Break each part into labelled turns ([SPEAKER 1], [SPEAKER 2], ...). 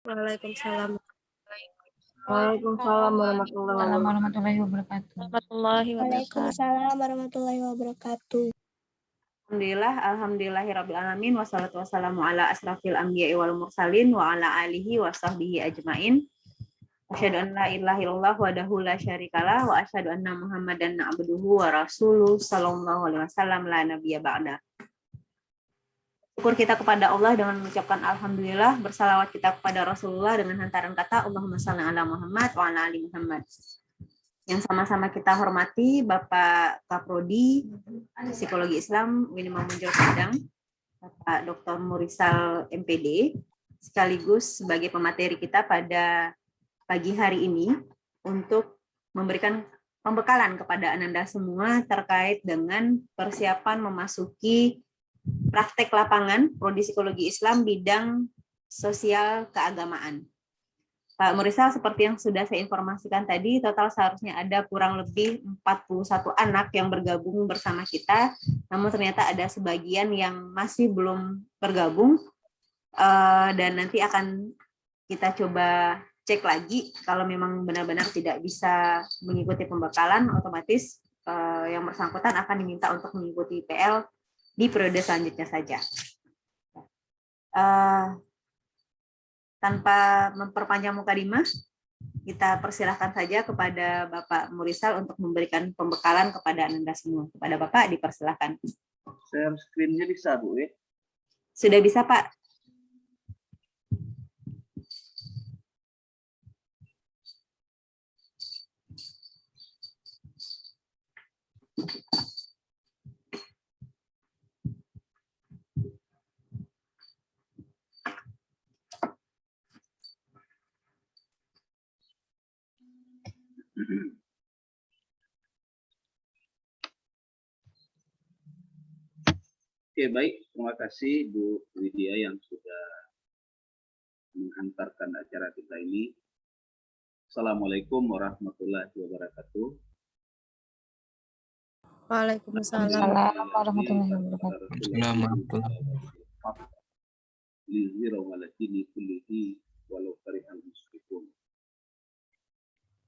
[SPEAKER 1] Waalaikumsalam
[SPEAKER 2] Waalaikumsalam warahmatullahi
[SPEAKER 3] Assalamualaikum
[SPEAKER 2] wabarakatuh.
[SPEAKER 3] warahmatullahi wabarakatuh.
[SPEAKER 1] warahmatullahi wabarakatuh.
[SPEAKER 4] Waalaikumsalam warahmatullahi wabarakatuh.
[SPEAKER 5] Alhamdulillahirabbil alamin wassalatu wassalamu ala asrafil anbiya'i wal mursalin wa ala alihi wa sahbihi ajmain. Asyhadu an la ilaha illallah wahdahu la syarikalah wa asyhadu anna Muhammadan abduhu wa rasuluh sallallahu alaihi wasallam la nabiyya ba'da. Syukur kita kepada Allah dengan mengucapkan alhamdulillah, bersalawat kita kepada Rasulullah dengan hantaran kata Allahumma shalli ala Muhammad wa ala ali Muhammad. Yang sama-sama kita hormati Bapak Kaprodi Psikologi Islam UIN Imam Bonjol Padang, Bapak Dr. Murisal MPD, sekaligus sebagai pemateri kita pada pagi hari ini untuk memberikan pembekalan kepada Ananda semua terkait dengan persiapan memasuki praktek lapangan Prodi Psikologi Islam bidang sosial keagamaan. Pak Murisal, seperti yang sudah saya informasikan tadi, total seharusnya ada kurang lebih 41 anak yang bergabung bersama kita, namun ternyata ada sebagian yang masih belum bergabung, dan nanti akan kita coba cek lagi kalau memang benar-benar tidak bisa mengikuti pembekalan, otomatis yang bersangkutan akan diminta untuk mengikuti PL di periode selanjutnya saja. Tanpa memperpanjang mukadimah, kita persilahkan saja kepada Bapak Murisal untuk memberikan pembekalan kepada Ananda semua. Kepada Bapak dipersilahkan.
[SPEAKER 6] Share screen-nya bisa, Bu, ya?
[SPEAKER 5] Sudah bisa, Pak.
[SPEAKER 6] Oke, baik. Terima kasih Bu Widya yang sudah menghantarkan acara kita ini. Assalamualaikum warahmatullahi wabarakatuh.
[SPEAKER 1] Waalaikumsalam
[SPEAKER 3] warahmatullahi wabarakatuh.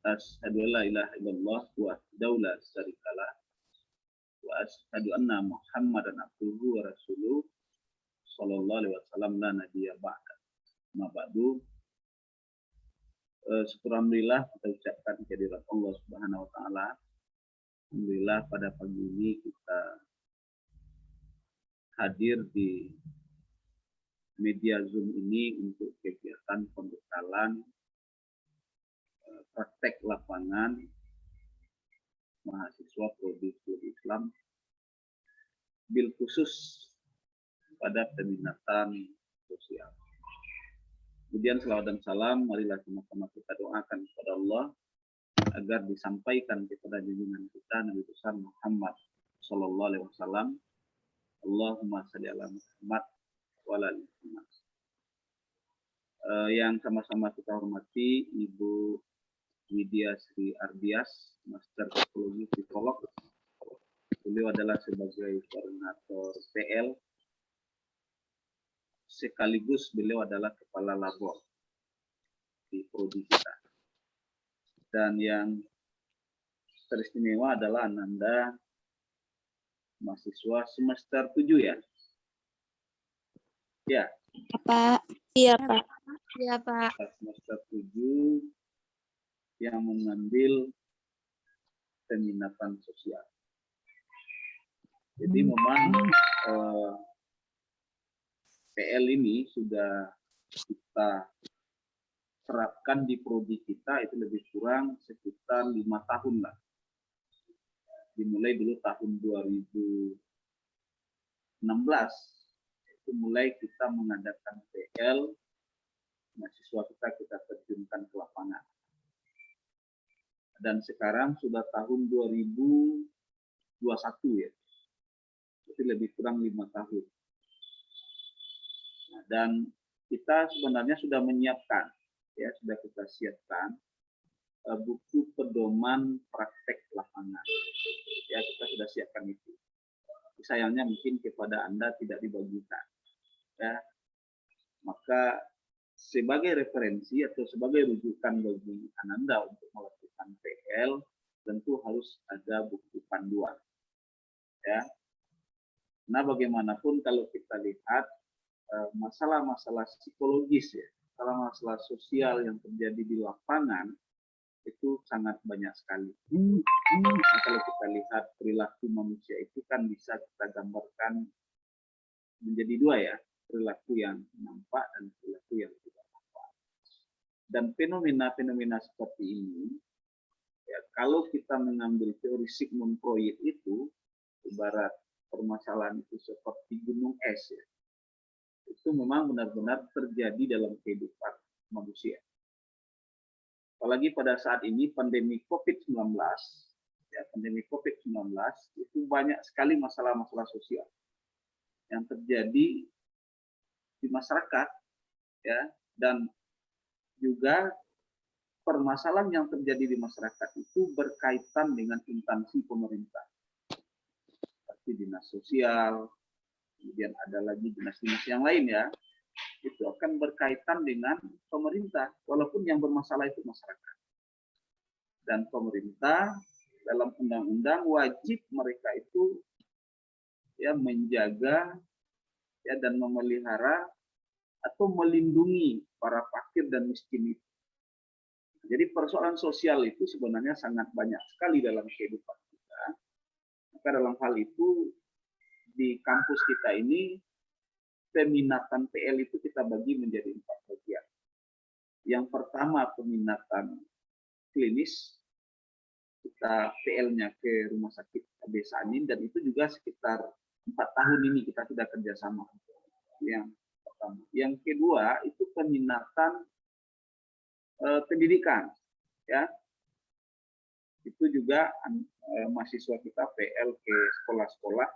[SPEAKER 6] Asyhadu an la ilaha illallah wahdahu la syarikalah wa asyhadu anna Muhammadan abduhu wa rasuluh sallallahu alaihi wasallam la nabiyya ba'da. Ma ba'du. Syukur alhamdulillah kita ucapkan kehadirat Allah Subhanahu wa taala. Alhamdulillah pada pagi ini kita hadir di media Zoom ini untuk kegiatan pembekalan praktek lapangan mahasiswa Prodi Psikologi Islam bil khusus pada peminatan sosial. Kemudian selawat dan salam, marilah sama-sama kita doakan kepada Allah agar disampaikan kepada junjungan kita Nabi besar Muhammad Sallallahu Alaihi Wasallam. Allahumma shalli ala Muhammad wa ala ali Muhammad. Yang sama-sama kita hormati Ibu Widya Sri Ardias, Master Psikologi Psikolog. Beliau adalah sebagai koordinator PL, sekaligus beliau adalah kepala labor di prodi kita. Dan yang teristimewa adalah Ananda mahasiswa semester 7 ya? Ya.
[SPEAKER 4] Pak.
[SPEAKER 1] Iya, Pak. Iya, Pak.
[SPEAKER 6] Semester 7 yang mengambil peminatan sosial. Jadi memang PL ini sudah kita terapkan di prodi kita itu lebih kurang sekitar 5 tahun lah. Dimulai dulu tahun 2016 itu mulai kita mengadakan PL, mahasiswa kita terjunkan ke lapangan. Dan sekarang sudah tahun 2021 ya, itu lebih kurang 5 tahun. Nah, dan kita sebenarnya sudah menyiapkan, ya sudah kita siapkan buku pedoman praktek lapangan. Ya kita sudah siapkan itu. Sayangnya mungkin kepada Anda tidak dibagikan. Ya, maka sebagai referensi atau sebagai rujukan bagi Ananda untuk melakukan PL, tentu harus ada bukti panduan. Ya. Nah, bagaimanapun kalau kita lihat masalah-masalah psikologis, ya, masalah-masalah sosial yang terjadi di lapangan itu sangat banyak sekali. Nah, kalau kita lihat perilaku manusia itu kan bisa kita gambarkan menjadi dua, ya, perilaku yang nampak dan perilaku yang tidak nampak. Dan fenomena-fenomena seperti ini, ya, kalau kita mengambil teori Sigmund Freud itu, ibarat permasalahan itu seperti gunung es, ya, itu memang benar-benar terjadi dalam kehidupan manusia. Apalagi pada saat ini pandemi COVID-19, ya, pandemi COVID-19 itu banyak sekali masalah-masalah sosial yang terjadi di masyarakat, ya, dan juga permasalahan yang terjadi di masyarakat itu berkaitan dengan instansi pemerintah, seperti dinas sosial, kemudian ada lagi dinas-dinas yang lain, ya, itu akan berkaitan dengan pemerintah, walaupun yang bermasalah itu masyarakat. Dan pemerintah dalam undang-undang wajib mereka itu, ya, menjaga, ya, dan memelihara atau melindungi para fakir dan miskin itu. Jadi persoalan sosial itu sebenarnya sangat banyak sekali dalam kehidupan kita. Maka dalam hal itu di kampus kita ini peminatan PL itu kita bagi menjadi 4 bagian. Yang pertama peminatan klinis, kita PL-nya ke Rumah Sakit AB Sanin, dan itu juga sekitar 4 tahun ini kita sudah kerjasama. Yang pertama. Yang kedua itu peminatan pendidikan, ya, itu juga mahasiswa kita PL ke sekolah-sekolah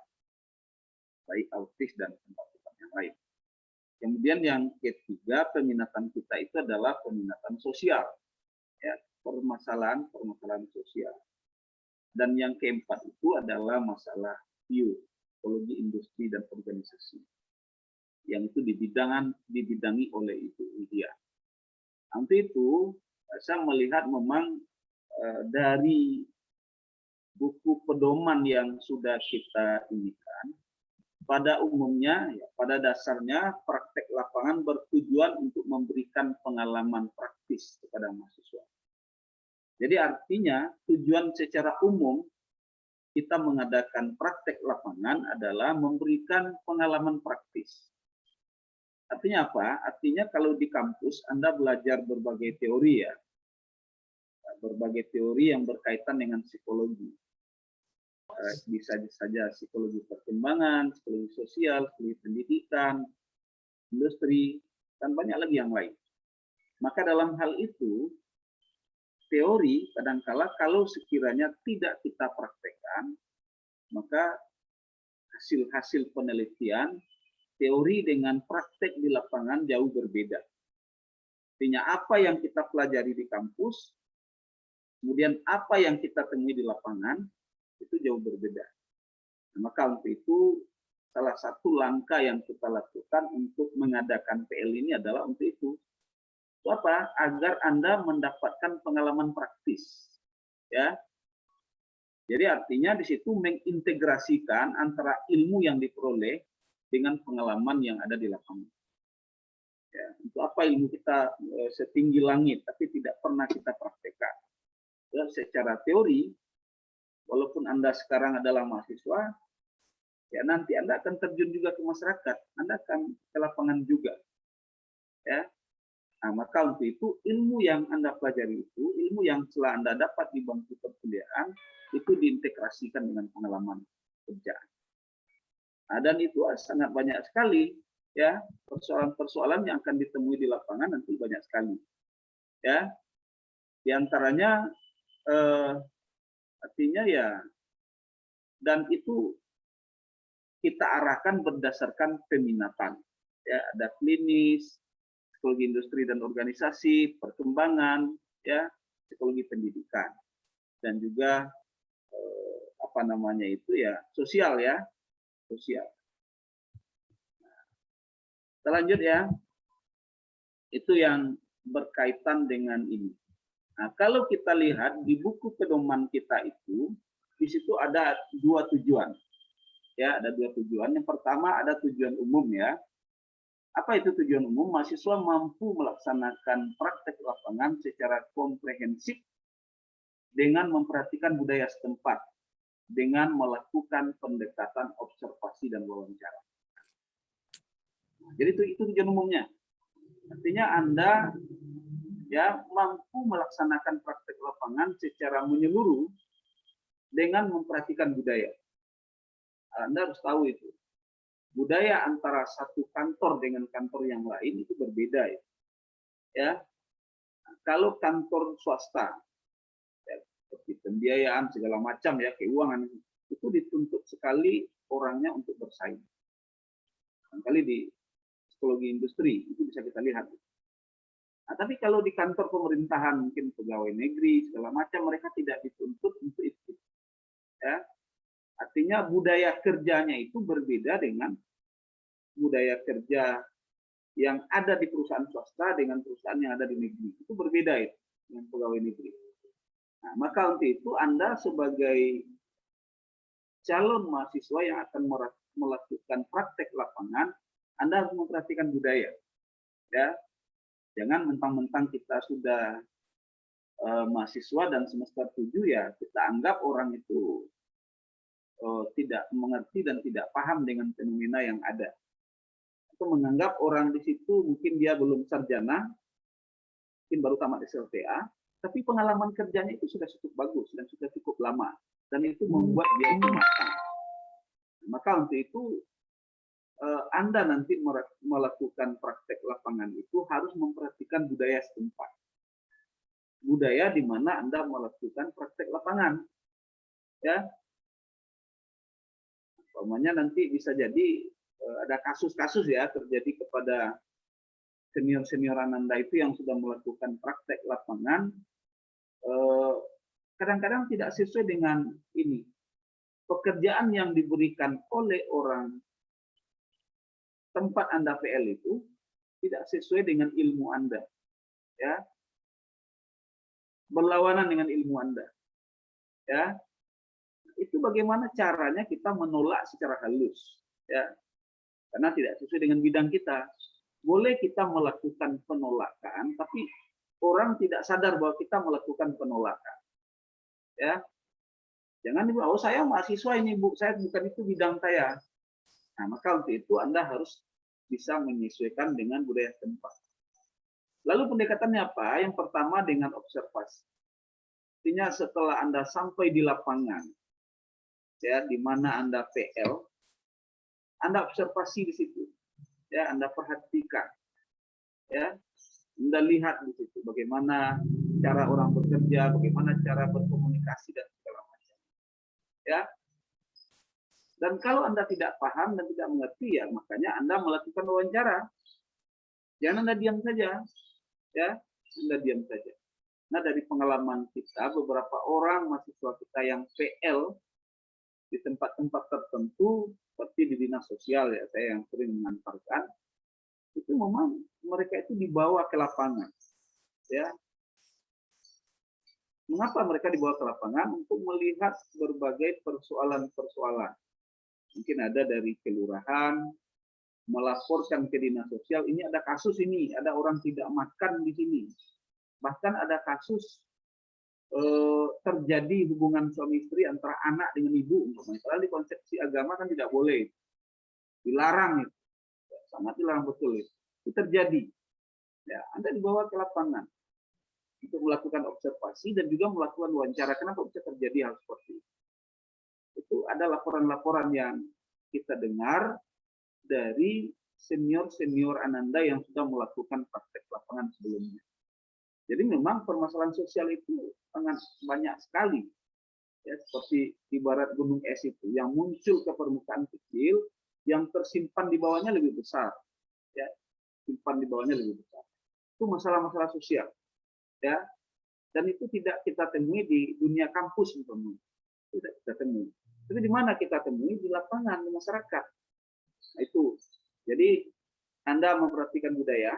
[SPEAKER 6] baik autis dan tempat-tempat yang lain. Kemudian yang ketiga peminatan kita itu adalah peminatan sosial, ya, permasalahan sosial. Dan yang keempat itu adalah masalah psikologi industri dan organisasi, yang itu dibidangi oleh Ibu Widya. Nanti itu saya melihat memang dari buku pedoman yang sudah kita inikan, pada umumnya, ya, pada dasarnya praktek lapangan bertujuan untuk memberikan pengalaman praktis kepada mahasiswa. Jadi artinya tujuan secara umum kita mengadakan praktek lapangan adalah memberikan pengalaman praktis. Artinya apa? Artinya kalau di kampus Anda belajar berbagai teori, ya, berbagai teori yang berkaitan dengan psikologi. Bisa saja psikologi perkembangan, psikologi sosial, psikologi pendidikan, industri, dan banyak lagi yang lain. Maka dalam hal itu, teori kadangkala kalau sekiranya tidak kita praktekkan, maka hasil-hasil penelitian, teori dengan praktek di lapangan jauh berbeda. Artinya apa yang kita pelajari di kampus, kemudian apa yang kita temui di lapangan, itu jauh berbeda. Nah, maka untuk itu salah satu langkah yang kita lakukan untuk mengadakan PL ini adalah untuk itu. Itu apa? Agar Anda mendapatkan pengalaman praktis, ya. Jadi artinya di situ mengintegrasikan antara ilmu yang diperoleh dengan pengalaman yang ada di lapangan. Ya, untuk apa ilmu kita setinggi langit tapi tidak pernah kita praktekkan. Ya, secara teori, walaupun Anda sekarang adalah mahasiswa, ya nanti Anda akan terjun juga ke masyarakat, Anda akan ke lapangan juga, ya. Nah, maka untuk itu ilmu yang Anda pelajari itu, ilmu yang telah Anda dapat di bangku perkuliahan, itu diintegrasikan dengan pengalaman kerja. Nah, dan itu sangat banyak sekali, ya, persoalan-persoalan yang akan ditemui di lapangan nanti banyak sekali, ya. Di antaranya artinya, ya, dan itu kita arahkan berdasarkan peminatan, ya, ada klinis, psikologi industri dan organisasi, perkembangan, ya, psikologi pendidikan, dan juga apa namanya itu, ya, sosial, ya, sosial. Nah, kita lanjut, ya. Itu yang berkaitan dengan ini. Nah, kalau kita lihat di buku pedoman kita itu, di situ ada 2 tujuan. Ya, ada 2 tujuan. Yang pertama ada tujuan umum ya. Apa itu tujuan umum? Mahasiswa mampu melaksanakan praktek lapangan secara komprehensif dengan memperhatikan budaya setempat, dengan melakukan pendekatan observasi dan wawancara. Jadi itu tujuan umumnya. Artinya Anda ya mampu melaksanakan praktek lapangan secara menyeluruh dengan memperhatikan budaya. Anda harus tahu itu. Budaya antara satu kantor dengan kantor yang lain itu berbeda ya. Ya. Kalau kantor swasta ya, seperti pembiayaan segala macam ya, keuangan itu dituntut sekali orangnya untuk bersaing. Barangkali di psikologi industri itu bisa kita lihat. Nah, tapi kalau di kantor pemerintahan mungkin pegawai negeri segala macam mereka tidak dituntut untuk itu. Ya. Artinya budaya kerjanya itu berbeda dengan budaya kerja yang ada di perusahaan swasta dengan perusahaan yang ada di negeri. Itu berbeda itu dengan pegawai negeri. Nah, maka untuk itu Anda sebagai calon mahasiswa yang akan melakukan praktek lapangan, Anda harus memperhatikan budaya. Ya. Jangan mentang-mentang kita sudah mahasiswa dan semester 7 ya kita anggap orang itu tidak mengerti dan tidak paham dengan fenomena yang ada. Atau menganggap orang di situ mungkin dia belum sarjana, mungkin baru tamat SLTA, tapi pengalaman kerjanya itu sudah cukup bagus dan sudah cukup lama. Dan itu membuat dia itu matang. Maka untuk itu Anda nanti melakukan praktek lapangan itu harus memperhatikan budaya setempat. Budaya di mana Anda melakukan praktek lapangan. Ya. Umpamanya nanti bisa jadi ada kasus-kasus ya terjadi kepada senior-senior Anda itu yang sudah melakukan praktek lapangan kadang-kadang tidak sesuai dengan ini. Pekerjaan yang diberikan oleh orang tempat Anda PL itu tidak sesuai dengan ilmu Anda. Ya. Berlawanan dengan ilmu Anda. Ya. Itu bagaimana caranya kita menolak secara halus. Ya. Karena tidak sesuai dengan bidang kita. Boleh kita melakukan penolakan, tapi orang tidak sadar bahwa kita melakukan penolakan. Ya. Jangan dibilang, oh saya mahasiswa ini Bu, saya bukan itu bidang saya. Nah, maka untuk itu Anda harus bisa menyesuaikan dengan budaya tempat. Lalu pendekatannya apa? Yang pertama dengan observasi. Artinya setelah Anda sampai di lapangan, ya di mana Anda PL, Anda observasi di situ. Ya, Anda perhatikan. Ya. Anda lihat di situ bagaimana cara orang bekerja, bagaimana cara berkomunikasi dan segala macam. Ya. Dan kalau Anda tidak paham dan tidak mengerti ya, makanya Anda melakukan wawancara. Jangan Anda diam saja. Ya, Anda diam saja. Nah, dari pengalaman kita beberapa orang mahasiswa kita yang PL di tempat-tempat tertentu seperti di dinas sosial ya, saya yang sering mengantarkan, itu memang mereka itu dibawa ke lapangan. Ya. Mengapa mereka dibawa ke lapangan? Untuk melihat berbagai persoalan-persoalan. Mungkin ada dari kelurahan, melaporkan ke dinas sosial, ini ada kasus ini, ada orang tidak makan di sini. Bahkan ada kasus terjadi hubungan suami istri antara anak dengan ibu. Misalnya di konsepsi agama kan tidak boleh. Dilarang itu. Sangat dilarang betul itu. Itu terjadi. Ya, Anda dibawa ke lapangan untuk melakukan observasi dan juga melakukan wawancara. Kenapa bisa terjadi hal seperti itu? Itu ada laporan-laporan yang kita dengar dari senior-senior Ananda yang sudah melakukan praktek lapangan sebelumnya. Jadi memang permasalahan sosial itu sangat banyak sekali. Ya, seperti ibarat gunung es itu, yang muncul ke permukaan kecil, yang tersimpan di bawahnya lebih besar. Ya, simpan di bawahnya lebih besar. Itu masalah-masalah sosial. Ya, dan itu tidak kita temui di dunia kampus, umpamanya. Tidak kita temui. Tapi di mana kita temui? Di lapangan, di masyarakat. Nah, itu. Jadi Anda memperhatikan budaya,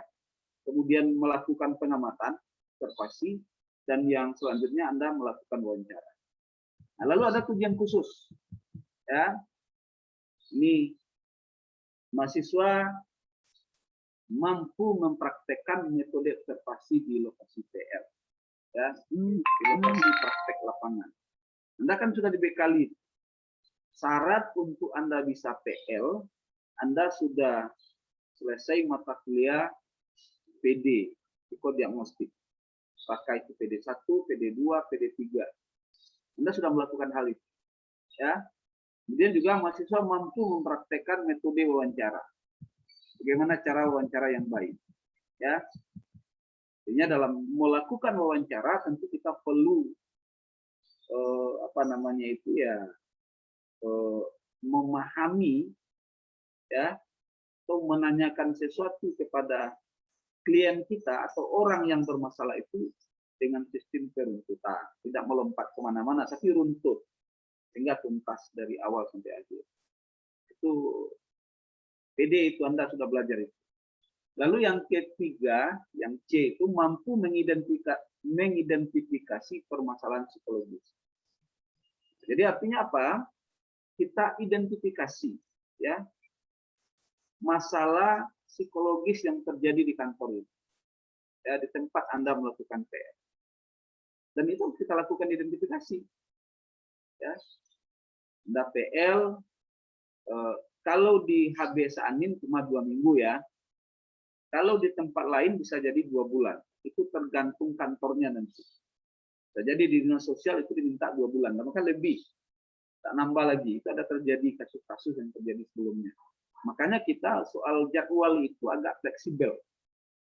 [SPEAKER 6] kemudian melakukan pengamatan, observasi, dan yang selanjutnya Anda melakukan wawancara. Nah, lalu ada ujian khusus. Ya. Ini mahasiswa mampu mempraktekkan metode observasi di lokasi PL. Ya, di lokasi praktek lapangan. Anda kan sudah dibekali syarat untuk Anda bisa PL, Anda sudah selesai mata kuliah PD, psikodiagnostik. Apakah itu PD1, PD2, PD3. Anda sudah melakukan hal itu. Ya. Kemudian juga mahasiswa mampu mempraktekkan metode wawancara. Bagaimana cara wawancara yang baik. Ya. Artinya dalam melakukan wawancara tentu kita perlu memahami, ya, atau menanyakan sesuatu kepada klien kita atau orang yang bermasalah itu dengan sistem keruntutan, tidak melompat kemana-mana tapi runtut sehingga tuntas dari awal sampai akhir. Itu PD itu Anda sudah belajar itu. Lalu yang ketiga, yang C itu mampu mengidentifikasi permasalahan psikologis. Jadi artinya apa? Kita identifikasi, ya, masalah psikologis yang terjadi di kantor ini, ya, di tempat Anda melakukan PR. Dan itu kita lakukan identifikasi. Ya. Anda PL, kalau di HB Seanin cuma 2 minggu ya. Kalau di tempat lain bisa jadi 2 bulan. Itu tergantung kantornya nanti. Bisa jadi di dinas sosial itu diminta 2 bulan. Maka lebih. Tak nambah lagi. Itu ada terjadi kasus-kasus yang terjadi sebelumnya. Makanya kita soal jadwal itu agak fleksibel.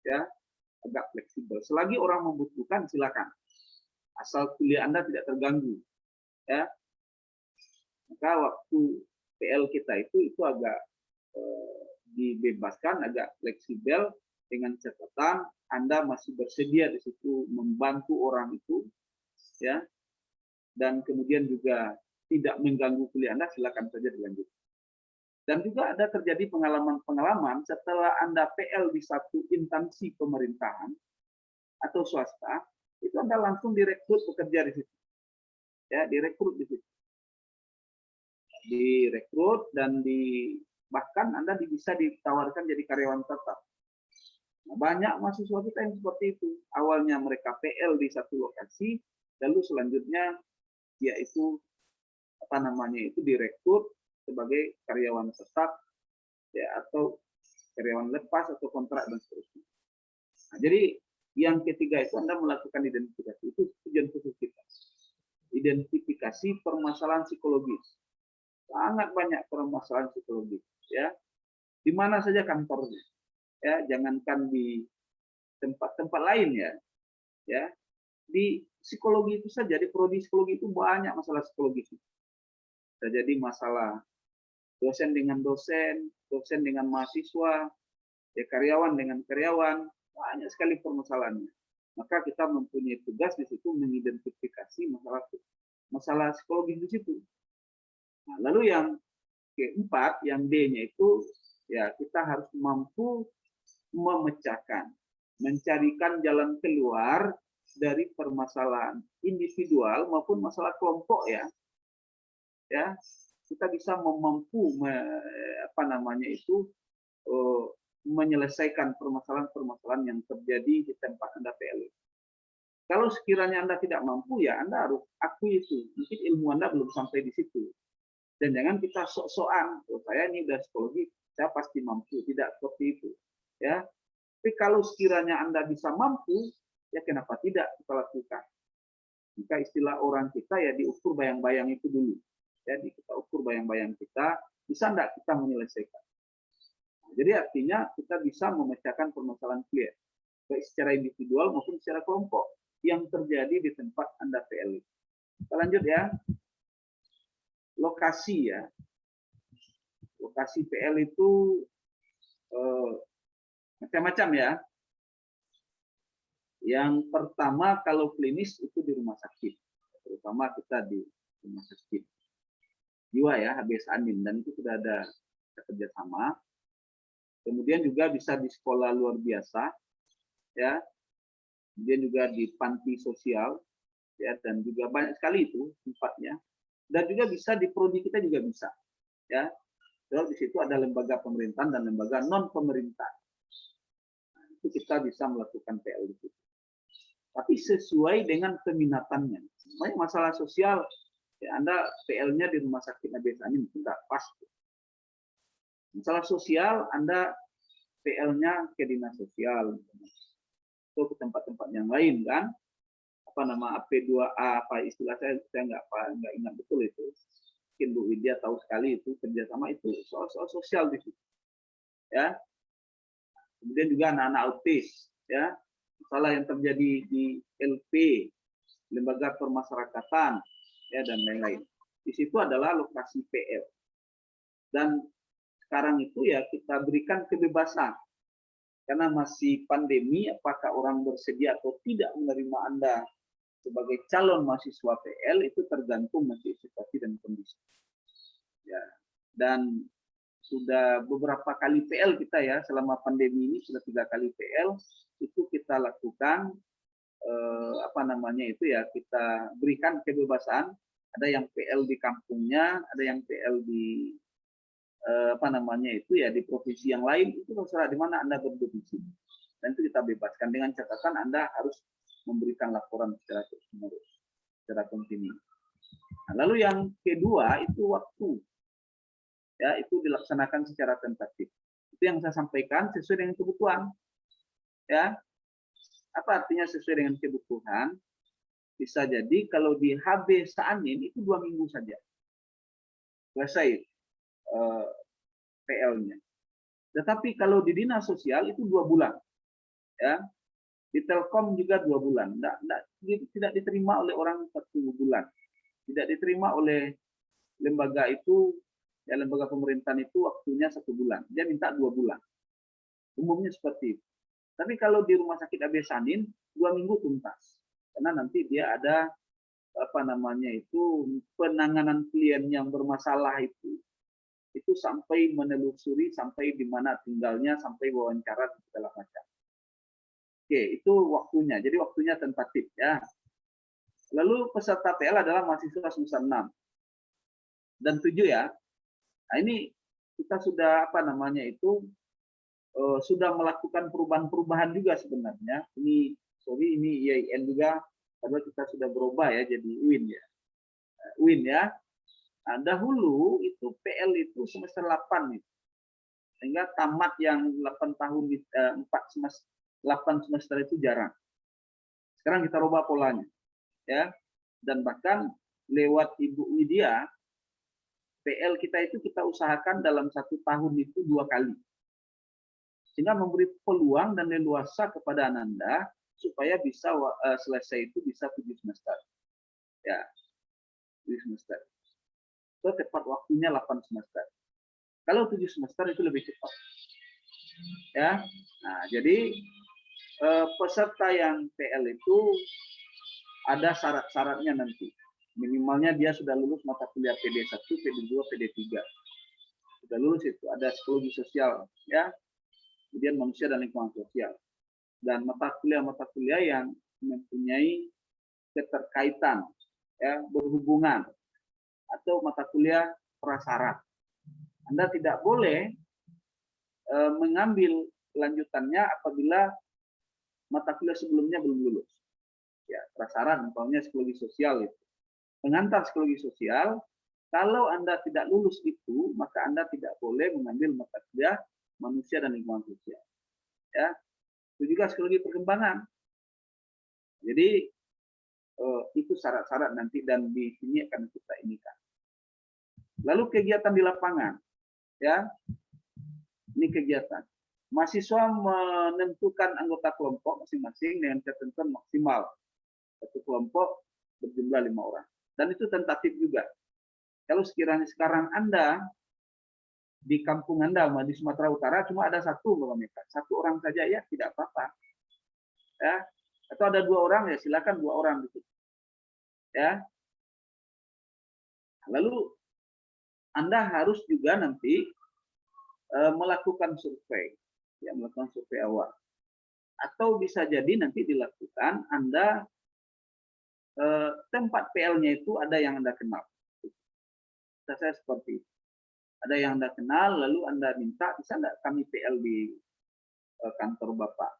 [SPEAKER 6] Ya, agak fleksibel. Selagi orang membutuhkan, silakan. Asal kuliah Anda tidak terganggu. Ya. Maka waktu PL kita itu agak dibebaskan, agak fleksibel dengan catatan Anda masih bersedia di situ membantu orang itu, ya, dan kemudian juga tidak mengganggu kuliah Anda, silakan saja dilanjut. Dan juga ada terjadi pengalaman-pengalaman setelah Anda PL di satu instansi pemerintahan atau swasta, itu Anda langsung direkrut bekerja di situ, ya, direkrut di situ. Direkrut dan bahkan Anda bisa ditawarkan jadi karyawan tetap. Nah, banyak mahasiswa kita yang seperti itu. Awalnya mereka PL di satu lokasi, lalu selanjutnya yaitu direkrut sebagai karyawan tetap, ya, atau karyawan lepas atau kontrak dan seterusnya. Nah, jadi yang ketiga itu Anda melakukan identifikasi, itu tujuan khusus kita. Identifikasi permasalahan psikologis. Sangat banyak permasalahan psikologis, ya. Di mana saja kantornya, ya, jangankan di tempat-tempat lain, ya. Ya. Di psikologi itu saja, di prodi psikologi itu banyak masalah psikologis. Bisa jadi masalah dosen dengan dosen, dosen dengan mahasiswa, ya, karyawan dengan karyawan, banyak sekali permasalahannya. Maka kita mempunyai tugas di situ mengidentifikasi masalah psikologis di situ. Nah, lalu yang keempat, yang D-nya itu, ya, kita harus mampu memecahkan, mencarikan jalan keluar dari permasalahan individual maupun masalah kelompok, ya. Ya, kita bisa mampu menyelesaikan permasalahan-permasalahan yang terjadi di tempat Anda PL. Kalau sekiranya Anda tidak mampu, ya Anda harus akui itu. Mungkin ilmu Anda belum sampai di situ. Dan jangan kita sok-sokan, saya ini udah psikologi, saya pasti mampu. Tidak seperti itu. Ya. Tapi kalau sekiranya Anda bisa mampu, ya kenapa tidak kita lakukan? Maka istilah orang kita, ya, diukur bayang-bayang itu dulu. Ya, kita ukur bayang-bayang kita, bisa enggak kita menyelesaikan. Nah, jadi artinya kita bisa memecahkan permasalahan klien, baik secara individual maupun secara kelompok yang terjadi di tempat Anda PL. Kita lanjut, ya. Lokasi, ya. Lokasi PL itu macam-macam, ya. Yang pertama, kalau klinis itu di rumah sakit, terutama kita di rumah sakit jiwa, ya, HB Seanin, dan itu sudah ada kerjasama. Kemudian juga bisa di sekolah luar biasa, ya. Kemudian juga di panti sosial, ya, dan juga banyak sekali itu tempatnya. Dan juga bisa di prodi kita juga bisa, ya. Jadi di situ ada lembaga pemerintahan dan lembaga non pemerintah. Nah, itu kita bisa melakukan PL di situ. Tapi sesuai dengan peminatannya. Banyak masalah sosial, ya, Anda PL-nya di rumah sakit Nabi Sanim itu nggak pas. Masalah sosial, Anda PL-nya ke dinas sosial, atau ke tempat-tempat yang lain, kan? Apa nama AP2A, apa istilah saya nggak ingat betul itu. Mungkin Bu Widya tahu sekali itu kerjasama itu soal sosial di situ, ya. Kemudian juga anak-anak autis, ya. Masalah yang terjadi di LP, lembaga permasyarakatan, ya, dan lain-lain. Di situ adalah lokasi PL. Dan sekarang itu ya kita berikan kebebasan. Karena masih pandemi, apakah orang bersedia atau tidak menerima Anda sebagai calon mahasiswa PL itu tergantung masih situasi dan kondisi. Ya. Dan sudah beberapa kali PL kita ya, selama pandemi ini sudah 3 kali PL, itu kita lakukan kita berikan kebebasan. Ada yang PL di kampungnya, ada yang PL di di provinsi yang lain, itu terserah di mana Anda berdomisili. Dan itu kita bebaskan dengan catatan Anda harus memberikan laporan secara terus-menerus, secara kontinu. Nah, lalu yang kedua itu waktu. Ya, itu dilaksanakan secara tentatif. Itu yang saya sampaikan sesuai dengan kebutuhan. Ya. Apa artinya sesuai dengan kebutuhan? Bisa jadi kalau di HB Saanin itu 2 minggu saja. Selesai PL-nya. Tetapi kalau di dinas sosial itu 2 bulan. Ya. Di Telkom juga 2 bulan. Tidak diterima oleh orang 1 bulan. Tidak diterima oleh lembaga itu, ya, lembaga pemerintahan itu waktunya 1 bulan. Dia minta 2 bulan. Umumnya seperti itu. Tapi kalau di rumah sakit AB Sanin 2 minggu tuntas. Karena nanti dia ada penanganan klien yang bermasalah itu sampai menelusuri sampai di mana tinggalnya, sampai wawancara dan segala macam. Oke, itu waktunya. Jadi waktunya tentatif, ya. Lalu peserta PL adalah mahasiswa semester 6 dan 7, ya. Nah, ini kita sudah sudah melakukan perubahan-perubahan juga sebenarnya. Ini IAIN juga, padahal kita sudah berubah ya jadi UIN, ya. UIN, ya. Nah, dahulu itu PL itu semester 8 itu. Sehingga tamat yang 8 tahun 8 semester itu jarang. Sekarang kita rubah polanya, ya. Dan bahkan lewat Ibu Widya, PL kita itu kita usahakan dalam 1 tahun itu 2 kali. Sehingga memberi peluang dan leluasa kepada Ananda supaya bisa selesai itu bisa 7 semester. Ya, 7 semester. Itu tepat waktunya 8 semester. Kalau 7 semester itu lebih cepat. Ya. Nah, jadi peserta yang PL itu ada syarat-syaratnya nanti. Minimalnya dia sudah lulus mata kuliah PD1, PD2, PD3. Sudah lulus itu, ada psikologi sosial, ya. Kemudian manusia dan lingkungan sosial. Dan mata kuliah yang mempunyai keterkaitan, ya, berhubungan, atau mata kuliah prasyarat. Anda tidak boleh mengambil lanjutannya apabila mata kuliah sebelumnya belum lulus. Ya, prasyarat, umpamanya psikologi sosial itu. Pengantar psikologi sosial, kalau Anda tidak lulus itu, maka Anda tidak boleh mengambil mata kuliah manusia dan lingkungan sosial. Ya, itu juga psikologi perkembangan. Jadi itu syarat-syarat nanti dan di sini akan kita inikan. Lalu kegiatan di lapangan, ya, ini kegiatan. Mahasiswa menentukan anggota kelompok masing-masing dengan ketentuan maksimal. Satu kelompok berjumlah 5 orang. Dan itu tentatif juga. Kalau sekiranya sekarang Anda di kampung Anda, di Sumatera Utara, cuma ada 1 orang saja, ya tidak apa-apa. Ya. Atau ada 2 orang, ya silakan 2 orang gitu. Ya. Lalu Anda harus juga nanti melakukan survei, ya, melakukan survei awal. Atau bisa jadi nanti dilakukan Anda tempat PL-nya itu ada yang Anda kenal. Saya seperti itu. Ada yang Anda kenal, lalu Anda minta, bisa nggak kami PL di kantor Bapak?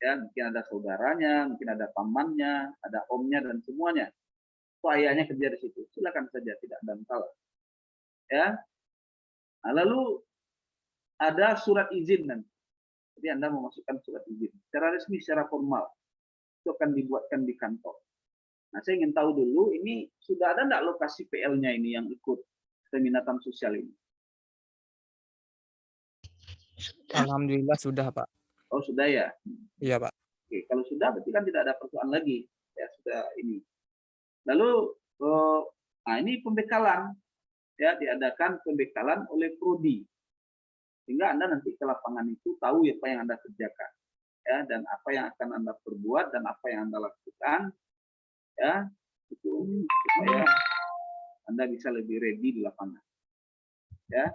[SPEAKER 6] Ya, mungkin ada saudaranya, mungkin ada pamannya, ada omnya, dan semuanya. Itu ayahnya kerja di situ. Silakan saja, tidak ada masalah. Ya. Nah, lalu ada surat izin nanti. Jadi Anda memasukkan surat izin. Secara resmi, secara formal. Itu akan dibuatkan di kantor. Nah, saya ingin tahu dulu, ini sudah ada nggak lokasi PL-nya ini yang ikut peminatan sosial ini?
[SPEAKER 3] Alhamdulillah sudah, Pak.
[SPEAKER 6] Oh, sudah ya?
[SPEAKER 3] Iya, Pak.
[SPEAKER 6] Oke, kalau sudah berarti kan tidak ada persoalan lagi. Ya, sudah ini. Lalu, nah ini pembekalan. Ya, diadakan pembekalan oleh Prodi. Sehingga Anda nanti ke lapangan itu tahu apa yang Anda kerjakan. Ya, dan apa yang akan Anda perbuat dan apa yang Anda lakukan. Ya, itu supaya Anda bisa lebih ready di lapangan. Ya.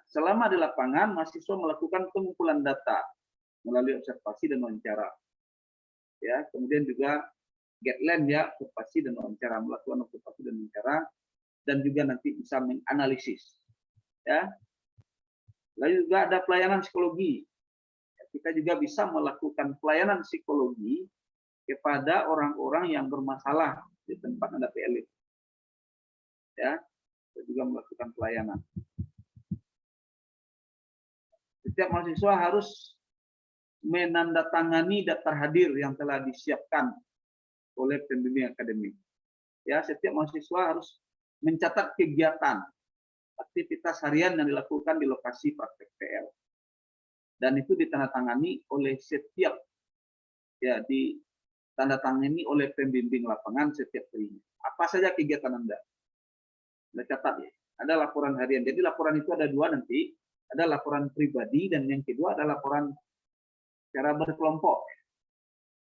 [SPEAKER 6] Selama di lapangan, mahasiswa melakukan pengumpulan data melalui observasi dan wawancara. Ya, kemudian juga guideline ya, observasi dan wawancara, melakukan observasi dan wawancara, dan juga nanti bisa menganalisis. Ya. Lalu juga ada pelayanan psikologi. Kita juga bisa melakukan pelayanan psikologi kepada orang-orang yang bermasalah di tempat Anda PL. Ya, kita juga melakukan pelayanan. Setiap mahasiswa harus menandatangani daftar hadir yang telah disiapkan oleh pembimbing akademik. Ya, setiap mahasiswa harus mencatat kegiatan, aktivitas harian yang dilakukan di lokasi praktek PL. Dan itu ditandatangani oleh setiap, ya, ditandatangani oleh pembimbing lapangan setiap harinya. Apa saja kegiatan Anda? Anda catat ya. Ada laporan harian. Jadi laporan itu ada dua nanti. Ada laporan pribadi dan yang kedua ada laporan secara berkelompok.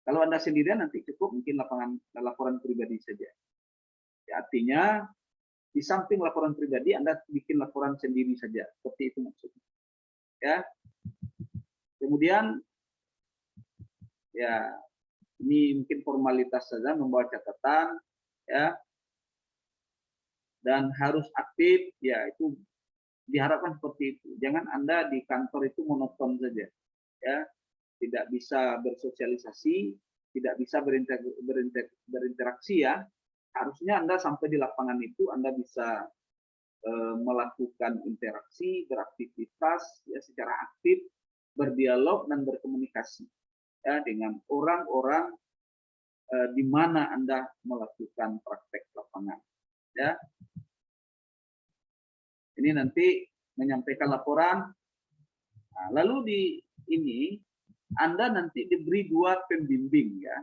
[SPEAKER 6] Kalau Anda sendirian nanti cukup mungkin laporan pribadi saja. Ya, artinya di samping laporan pribadi Anda bikin laporan sendiri saja. Seperti itu maksudnya. Ya. Kemudian ya ini mungkin formalitas saja, membawa catatan ya. Dan harus aktif ya, itu diharapkan seperti itu. Jangan Anda di kantor itu monoton saja. Ya. Tidak bisa bersosialisasi, tidak bisa berinteraksi ya. Harusnya Anda sampai di lapangan itu Anda bisa melakukan interaksi, beraktivitas ya secara aktif, berdialog dan berkomunikasi ya dengan orang-orang di mana Anda melakukan praktek lapangan. Ya. Ini nanti menyampaikan laporan. Nah, lalu di ini Anda nanti diberi dua pembimbing ya.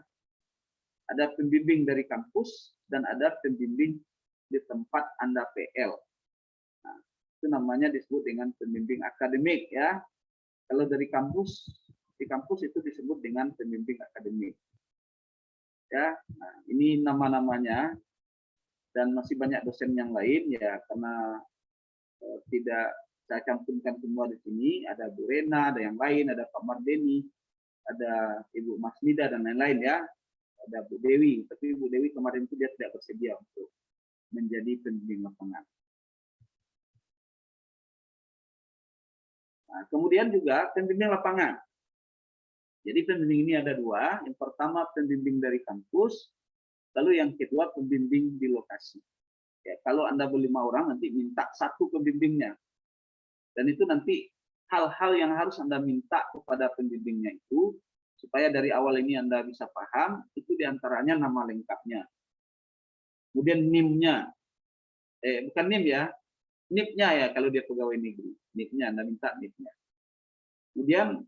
[SPEAKER 6] Ada pembimbing dari kampus dan ada pembimbing di tempat Anda PL. Nah, itu namanya disebut dengan pembimbing akademik ya. Kalau dari kampus, di kampus itu disebut dengan pembimbing akademik. Ya, nah, ini nama-namanya dan masih banyak dosen yang lain ya, karena tidak saya cantumkan semua di sini. Ada Bu Rena, ada yang lain, ada Pak Mardeni, ada Ibu Masnida dan lain-lain ya. Ada Bu Dewi, tapi Bu Dewi kemarin itu dia tidak bersedia untuk menjadi pembimbing lapangan. Nah, kemudian juga pembimbing lapangan. Jadi pembimbing ini ada dua. Yang pertama pembimbing dari kampus, lalu yang kedua pembimbing di lokasi. Ya, kalau Anda ber-5 orang nanti minta satu pembimbingnya. Dan itu nanti hal-hal yang harus Anda minta kepada pembimbingnya itu, supaya dari awal ini Anda bisa paham, itu diantaranya nama lengkapnya. Kemudian NIM-nya. Bukan NIM ya, NIP-nya ya kalau dia pegawai negeri. NIP-nya, Anda minta NIP-nya. Kemudian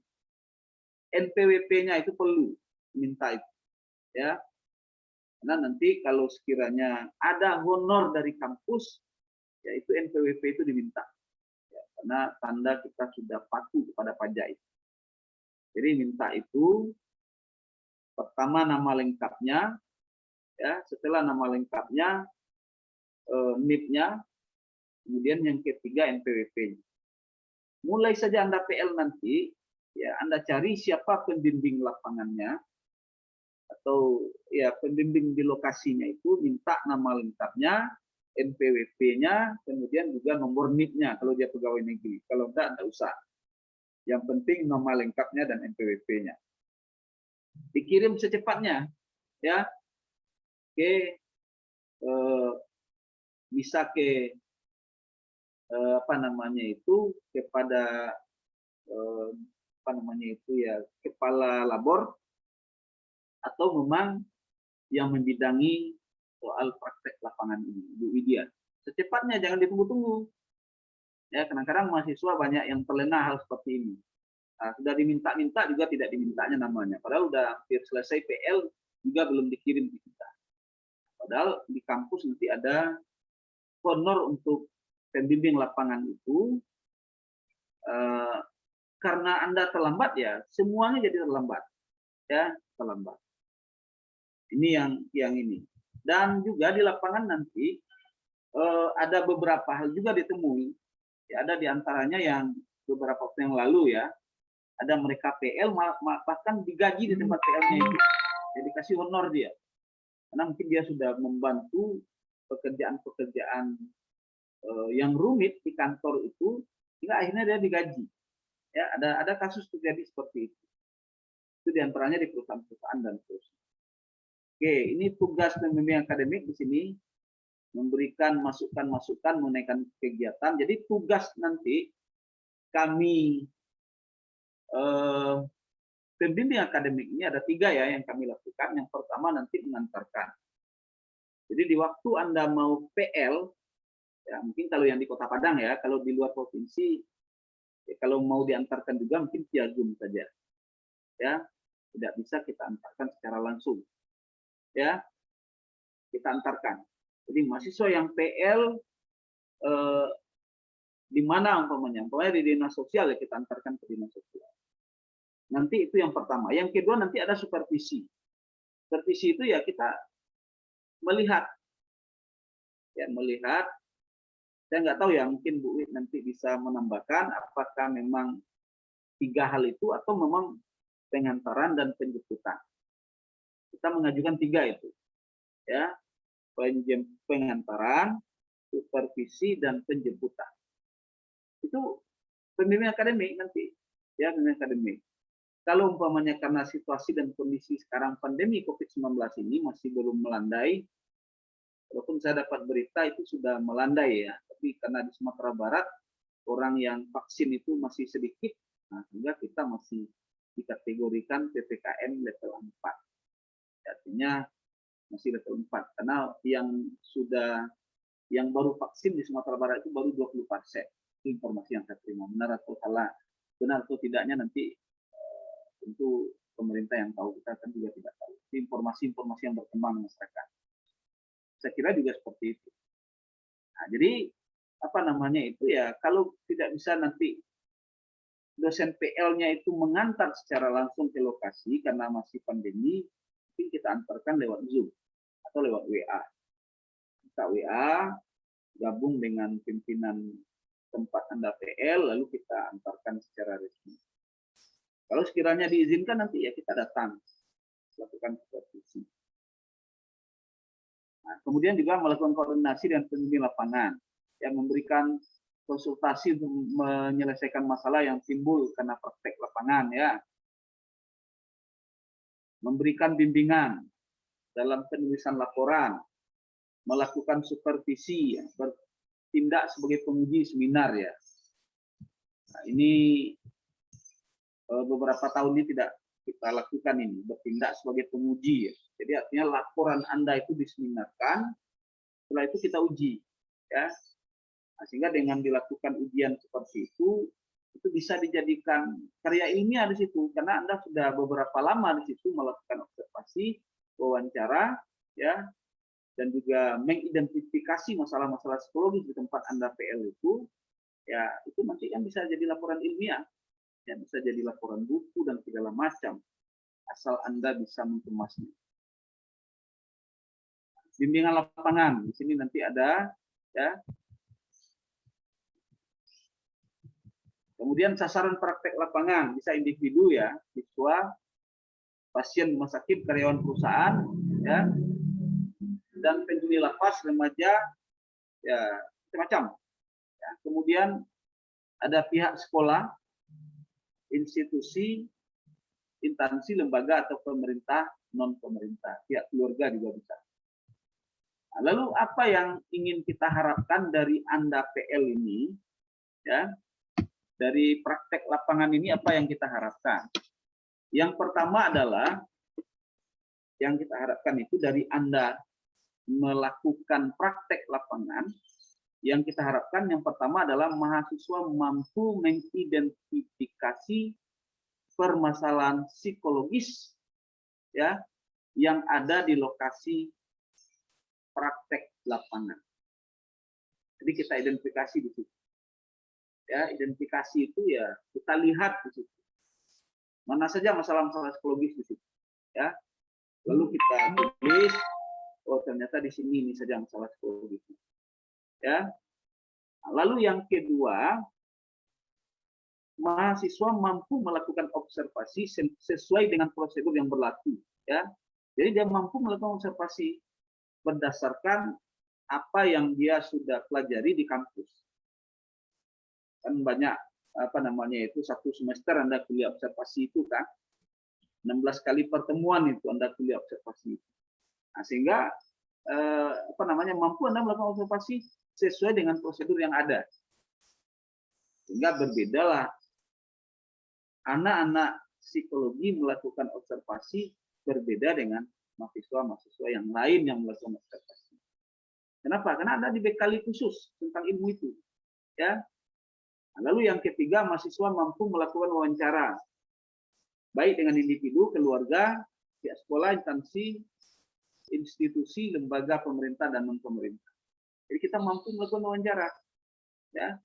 [SPEAKER 6] NPWP-nya itu perlu minta itu. Ya. Karena nanti kalau sekiranya ada honor dari kampus, yaitu NPWP itu diminta. Ya, karena tanda kita sudah patuh kepada pajak itu. Jadi minta itu pertama nama lengkapnya, ya. Setelah nama lengkapnya, NIP-nya, kemudian yang ketiga NPWP-nya. mulai saja Anda PL nanti, ya Anda cari siapa pembimbing lapangannya atau ya pembimbing di lokasinya itu, minta nama lengkapnya, NPWP-nya, kemudian juga nomor NIP-nya kalau dia pegawai negeri. Kalau enggak usah. Yang penting nama lengkapnya dan NPWP-nya. Dikirim secepatnya, ya, ke bisa ke apa namanya itu, kepada apa namanya itu ya, kepala labor atau memang yang membidangi soal praktek lapangan ini, Bu Widya. Secepatnya, jangan ditunggu-tunggu. Ya, kadang-kadang mahasiswa banyak yang terlena hal seperti ini. Nah, sudah diminta-minta juga tidak dimintanya namanya. Padahal udah hampir selesai PL juga belum dikirim ke kita. Padahal di kampus nanti ada honor untuk pembimbing lapangan itu. Karena Anda terlambat ya, semuanya jadi terlambat. Ya, terlambat. Ini yang ini. Dan juga di lapangan nanti ada beberapa hal juga ditemui. Ya, ada diantaranya yang beberapa waktu yang lalu ya, ada mereka PL bahkan digaji di tempat PL-nya itu. Jadi kasih honor dia. Karena mungkin dia sudah membantu pekerjaan-pekerjaan yang rumit di kantor itu, hingga akhirnya dia digaji. Ya, ada kasus terjadi seperti itu. Itu diantaranya di perusahaan-perusahaan dan seterusnya. Oke, ini tugas pembimbing akademik di sini, memberikan masukan-masukan mengenai kegiatan. Jadi tugas nanti kami pembimbing akademik ini ada 3 ya yang kami lakukan. Yang pertama nanti mengantarkan. Jadi di waktu Anda mau PL, ya mungkin kalau yang di Kota Padang ya, kalau di luar provinsi, ya, kalau mau diantarkan juga mungkin via Zoom saja. Ya, tidak bisa kita antarkan secara langsung. Ya, kita antarkan. Jadi mahasiswa yang PL di mana umpamanya di dinas sosial ya kita antarkan ke dinas sosial. Nanti itu yang pertama. Yang kedua nanti ada supervisi. Supervisi itu ya kita melihat, ya melihat. Saya nggak tahu ya, mungkin Bu Wid nanti bisa menambahkan apakah memang 3 hal itu atau memang pengantaran dan penjemputan. Kita mengajukan 3 itu, ya, pengantaran, supervisi dan penjemputan. Itu pembimbing akademik nanti, ya pembimbing akademik. Kalau umpamanya karena situasi dan kondisi sekarang pandemi COVID-19 ini masih belum melandai, walaupun saya dapat berita itu sudah melandai ya, tapi karena di Sumatera Barat orang yang vaksin itu masih sedikit, nah sehingga kita masih dikategorikan PPKM level 4. Artinya masih level 4 karena yang baru vaksin di Sumatera Barat itu baru 20%. Itu informasi yang saya terima. Benar atau salah, benar atau tidaknya nanti tentu pemerintah yang tahu, kita kan juga tidak tahu. Informasi-informasi yang berkembang masyarakat. Saya kira juga seperti itu. Nah, jadi apa namanya itu ya, kalau tidak bisa nanti dosen PL-nya itu mengantar secara langsung ke lokasi karena masih pandemi, mungkin kita antarkan lewat Zoom atau lewat WA. Kita WA, gabung dengan pimpinan tempat Anda PL, lalu kita antarkan secara resmi. Kalau sekiranya diizinkan nanti ya kita datang, lakukan supervisi. Nah, kemudian juga melakukan koordinasi dengan pembimbing lapangan, yang memberikan konsultasi untuk menyelesaikan masalah yang timbul karena praktek lapangan, ya. Memberikan bimbingan dalam penulisan laporan, melakukan supervisi, ya, bertindak sebagai penguji seminar, ya. Nah, ini beberapa tahun ini tidak kita lakukan ini, bertindak sebagai penguji, ya. Jadi artinya laporan Anda itu diseminarkan, setelah itu kita uji, ya. Nah, sehingga dengan dilakukan ujian seperti itu bisa dijadikan karya ilmiah di situ, karena Anda sudah beberapa lama di situ melakukan observasi, wawancara, ya, dan juga mengidentifikasi masalah-masalah psikologis di tempat Anda PL itu, ya itu nanti kan bisa jadi laporan ilmiah. Ya, bisa jadi laporan buku dan segala macam, asal Anda bisa mengemasnya. Bimbingan lapangan di sini nanti ada, ya. Kemudian sasaran praktek lapangan bisa individu ya, siswa, pasien rumah sakit, karyawan perusahaan, ya, dan penghuni lapas, remaja, ya macam-macam. Ya, kemudian ada pihak sekolah, institusi, instansi, lembaga atau pemerintah, non pemerintah, pihak keluarga juga bisa. Nah, lalu apa yang ingin kita harapkan dari Anda PL ini, ya, dari praktek lapangan ini apa yang kita harapkan? Yang pertama adalah yang kita harapkan itu dari Anda melakukan praktek lapangan, yang kita harapkan yang pertama adalah mahasiswa mampu mengidentifikasi permasalahan psikologis ya yang ada di lokasi praktek lapangan. Jadi kita identifikasi di situ. Ya, identifikasi itu ya kita lihat di situ. Mana saja masalah-masalah psikologis di situ. Ya. Lalu kita tulis, oh ternyata di sini ini saja masalah psikologis. Ya. Nah, lalu yang kedua, mahasiswa mampu melakukan observasi sesuai dengan prosedur yang berlaku. Ya. Jadi dia mampu melakukan observasi berdasarkan apa yang dia sudah pelajari di kampus. Kan banyak apa namanya itu satu semester Anda kuliah observasi itu kan 16 kali pertemuan itu Anda kuliah observasi. Nah, sehingga apa namanya mampu Anda melakukan observasi sesuai dengan prosedur yang ada. Sehingga berbedalah anak-anak psikologi melakukan observasi berbeda dengan mahasiswa-mahasiswa yang lain yang melakukan observasi. Kenapa? Karena Anda dibekali khusus tentang ilmu itu. Ya. Nah, lalu yang ketiga, mahasiswa mampu melakukan wawancara, baik dengan individu, keluarga, pihak sekolah, instansi, institusi, lembaga pemerintah dan non pemerintah. Jadi kita mampu melakukan wawancara, ya.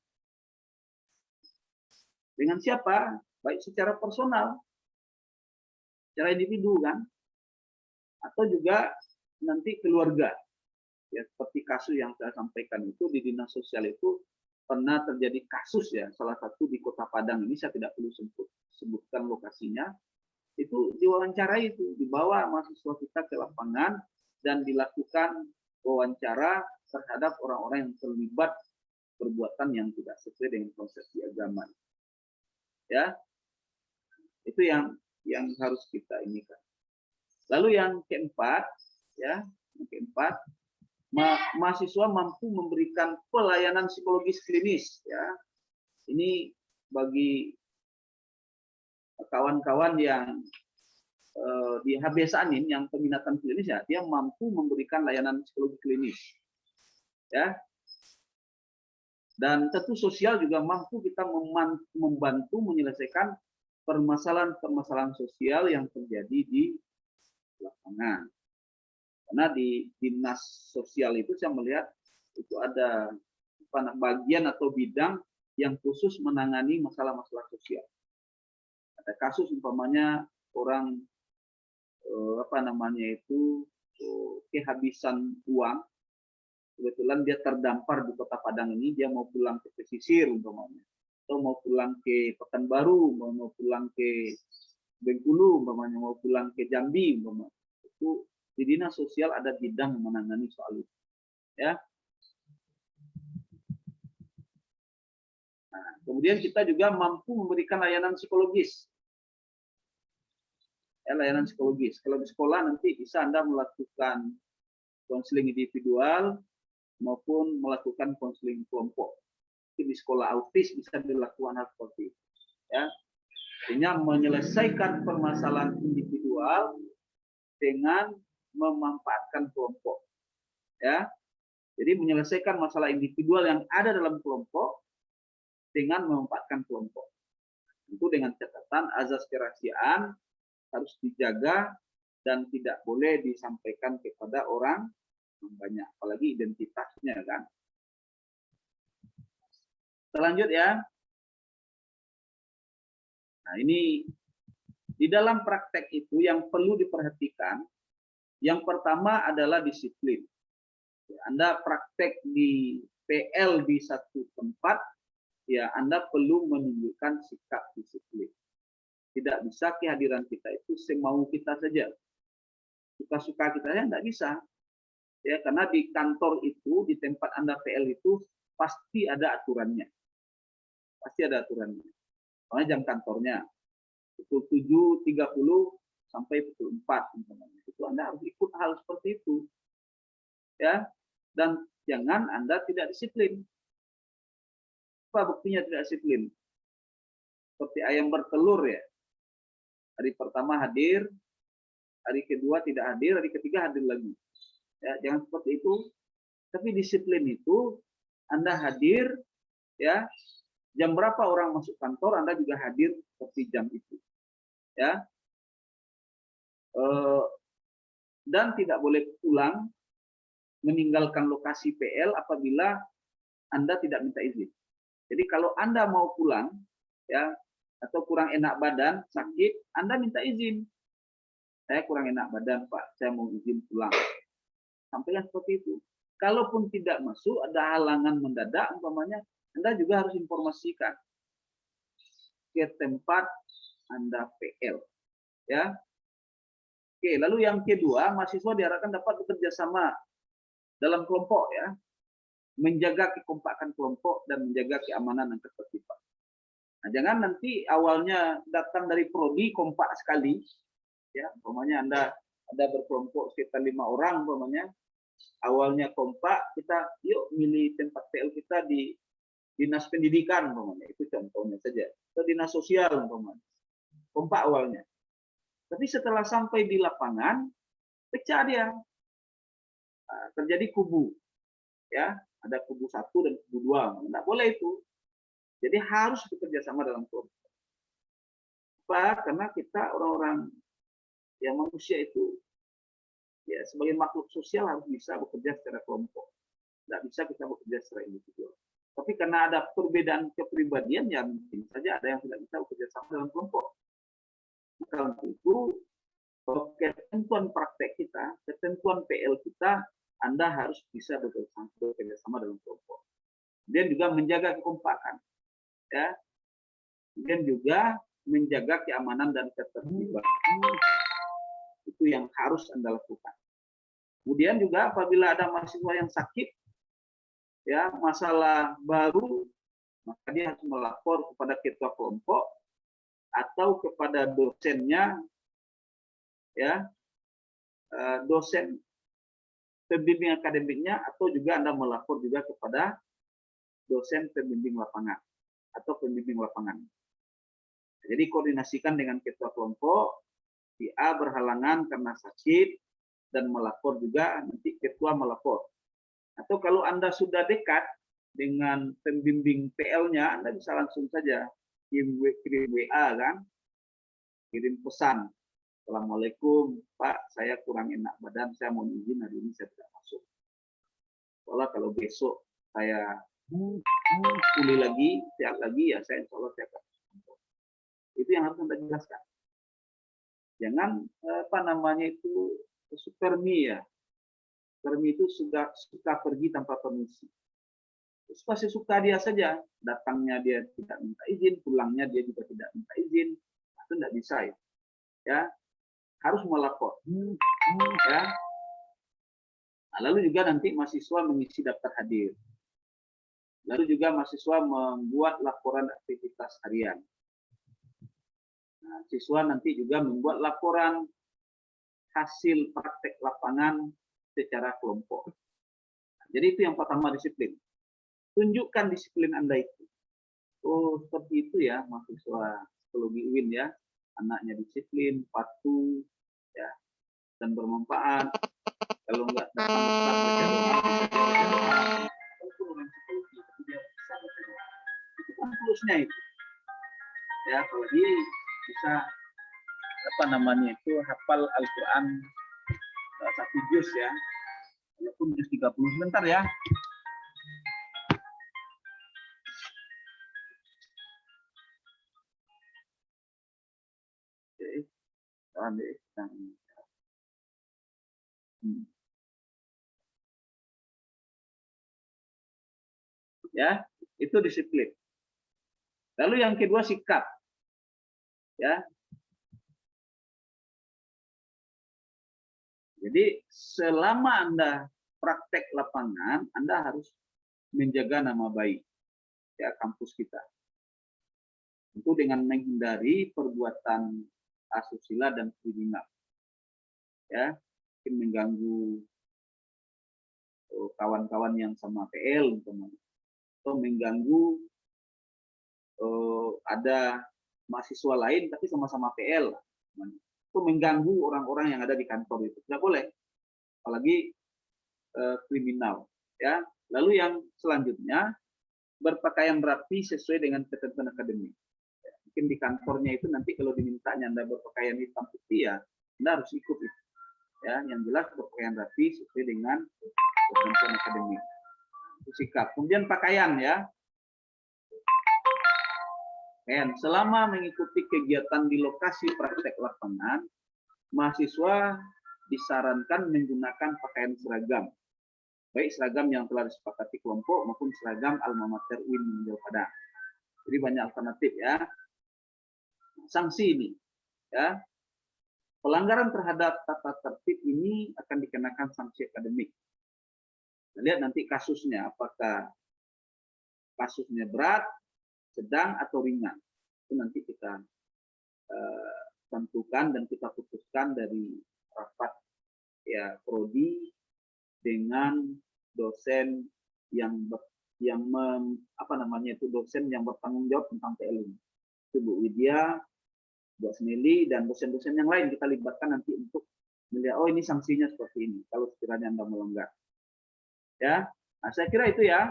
[SPEAKER 6] Dengan siapa? Baik secara personal, secara individu kan, atau juga nanti keluarga. Ya, seperti kasus yang saya sampaikan itu di dinas sosial itu pernah terjadi kasus ya, salah satu di Kota Padang ini, saya tidak perlu sebutkan lokasinya, itu diwawancarai itu, dibawa mahasiswa kita ke lapangan dan dilakukan wawancara terhadap orang-orang yang terlibat perbuatan yang tidak sesuai dengan konsepsi agama. Ya, itu yang harus kita inikan. Lalu yang keempat, ya, yang keempat, mahasiswa mampu memberikan pelayanan psikologis klinis ya. Ini bagi kawan-kawan yang di HBS Anin yang peminatan klinis ya, dia mampu memberikan layanan psikologi klinis. Ya. Dan tentu sosial juga mampu kita membantu menyelesaikan permasalahan-permasalahan sosial yang terjadi di lapangan. Karena di dinas sosial itu saya melihat itu ada bagian atau bidang yang khusus menangani masalah-masalah sosial. Ada kasus umpamanya orang apa namanya itu kehabisan uang, kebetulan dia terdampar di Kota Padang ini, dia mau pulang ke pesisir umpamanya, atau mau pulang ke Pekanbaru, mau pulang ke Bengkulu umpamanya, mau pulang ke Jambi umpamanya. Itu di dinas sosial ada bidang menangani soal itu, ya. Nah, kemudian kita juga mampu memberikan layanan psikologis, ya, layanan psikologis. Kalau di sekolah nanti bisa Anda melakukan konseling individual maupun melakukan konseling kelompok. Di sekolah autis bisa dilakukan hal seperti itu, ya. Artinya menyelesaikan permasalahan individual dengan memanfaatkan kelompok, ya. Jadi menyelesaikan masalah individual yang ada dalam kelompok dengan memanfaatkan kelompok. Itu dengan catatan azas kerahasiaan harus dijaga dan tidak boleh disampaikan kepada orang yang banyak, apalagi identitasnya kan. Selanjut ya. Nah, ini di dalam praktek itu yang perlu diperhatikan. Yang pertama adalah disiplin. Anda praktek di PL di satu tempat, ya Anda perlu menunjukkan sikap disiplin. Tidak bisa kehadiran kita itu semau kita saja. Suka-suka kita ya enggak bisa. Ya, karena di kantor itu, di tempat Anda PL itu pasti ada aturannya. Pasti ada aturannya. Soalnya jam kantornya pukul 7.30 sampai pukul 4 umpamanya. Itu Anda harus ikut hal seperti itu. Ya. Dan jangan Anda tidak disiplin. Apa buktinya tidak disiplin? Seperti ayam bertelur ya. Hari pertama hadir, hari kedua tidak hadir, hari ketiga hadir lagi. Ya, jangan seperti itu. Tapi disiplin itu Anda hadir, ya, jam berapa orang masuk kantor Anda juga hadir seperti jam itu, ya. Dan tidak boleh pulang meninggalkan lokasi PL apabila Anda tidak minta izin. Jadi kalau Anda mau pulang, ya, atau kurang enak badan, sakit, Anda minta izin. Saya kurang enak badan, Pak, saya mau izin pulang. Sampaikan seperti itu. Kalaupun tidak masuk, ada halangan mendadak, umpamanya, Anda juga harus informasikan ke tempat Anda PL. Ya. Oke, lalu yang kedua, mahasiswa diharapkan dapat bekerja sama dalam kelompok, ya, menjaga kekompakan kelompok dan menjaga keamanan dan ketertiban. Nah, jangan nanti awalnya datang dari prodi kompak sekali, ya, umpamanya Anda ada berkelompok sekitar 5 orang, umpamanya awalnya kompak, kita yuk milih tempat PL kita di dinas pendidikan, umpamanya itu contohnya saja, atau dinas sosial, umpamanya kompak awalnya. Tapi setelah sampai di lapangan, pecah dia, terjadi kubu, ya, ada kubu 1 dan kubu 2, nggak boleh itu. Jadi harus bekerja sama dalam kelompok. Apa? Karena kita orang-orang yang manusia itu, ya, sebagai makhluk sosial harus bisa bekerja secara kelompok. Tidak bisa kita bekerja secara individual. Tapi karena ada perbedaan kepribadian, ya mungkin saja ada yang tidak bisa bekerja sama dalam kelompok. Maka untuk itu, ketentuan praktek kita, ketentuan PL kita, Anda harus bisa bekerja sama dalam kelompok. Dan juga menjaga kekompakan. Ya, dan juga menjaga keamanan dan ketertiban. Itu yang harus Anda lakukan. Kemudian juga apabila ada mahasiswa yang sakit, ya, masalah baru, maka dia harus melapor kepada ketua kelompok atau kepada dosennya, ya, dosen pembimbing akademiknya, atau juga Anda melapor juga kepada dosen pembimbing lapangan atau pembimbing lapangan. Jadi koordinasikan dengan ketua kelompok, si A berhalangan karena sakit dan melapor juga, nanti ketua melapor. Atau kalau Anda sudah dekat dengan pembimbing PL-nya, Anda bisa langsung saja kirim WA, kan, kirim pesan, Assalamualaikum Pak, saya kurang enak badan, saya mau izin hari ini saya tidak masuk. Soalnya kalau besok saya pulih lagi, sehat lagi, ya saya insya Allah saya akan. Itu yang harus Anda jelaskan. Jangan apa namanya itu supermi, ya. Supermi itu sudah suka pergi tanpa permisi. Terus pasti suka dia saja, datangnya dia tidak minta izin, pulangnya dia juga tidak minta izin, itu tidak bisa, ya. Ya, harus melapor. Ya. Nah, lalu juga nanti mahasiswa mengisi daftar hadir. Lalu juga mahasiswa membuat laporan aktivitas harian. Nah, siswa nanti juga membuat laporan hasil praktek lapangan secara kelompok. Nah, jadi itu yang pertama, disiplin. Tunjukkan disiplin Anda itu. Oh, seperti itu ya mahasiswa psikologi UIN, ya. Anaknya disiplin, patuh, ya, dan bermanfaat. Kalau enggak datang itu kan plusnya itu. Ya, kalau dia bisa apa namanya itu hafal Al-Qur'an 1 juz, ya. Walaupun juz 30 sebentar, ya. Ya, itu disiplin. Lalu yang kedua sikap. Ya. Jadi selama Anda praktek lapangan, Anda harus menjaga nama baik ya kampus kita. Tentu dengan menghindari perbuatan asusila dan kriminal. Ya, mungkin mengganggu kawan-kawan yang sama PL umpamanya. Atau mengganggu ada mahasiswa lain tapi sama-sama PL. Itu mengganggu orang-orang yang ada di kantor itu. Tidak boleh. Apalagi kriminal. Ya. Lalu yang selanjutnya, berpakaian rapi sesuai dengan ketentuan akademik. Ya, mungkin di kantornya itu nanti kalau dimintanya Anda berpakaian hitam putih ya, Anda harus ikut itu. Ya, yang jelas berpakaian rapi sesuai dengan ketentuan akademik. Itu sikap. Kemudian pakaian ya. Dan selama mengikuti kegiatan di lokasi praktek lapangan, mahasiswa disarankan menggunakan pakaian seragam. Baik seragam yang telah disepakati kelompok maupun seragam alma mater UIN Jawa Padang. Jadi banyak alternatif ya. Sanksi ini ya. Pelanggaran terhadap tata tertib ini akan dikenakan sanksi akademik. Kita lihat nanti kasusnya, apakah kasusnya berat, sedang atau ringan. Itu nanti kita tentukan dan kita putuskan dari rapat ya prodi dengan dosen yang dosen yang bertanggung jawab tentang PL ini. Itu Bu Widya, Bu Asneli, dan dosen-dosen yang lain kita libatkan nanti untuk melihat, oh ini sanksinya seperti ini kalau sekiranya Anda melanggar. Ya, nah, saya kira itu ya.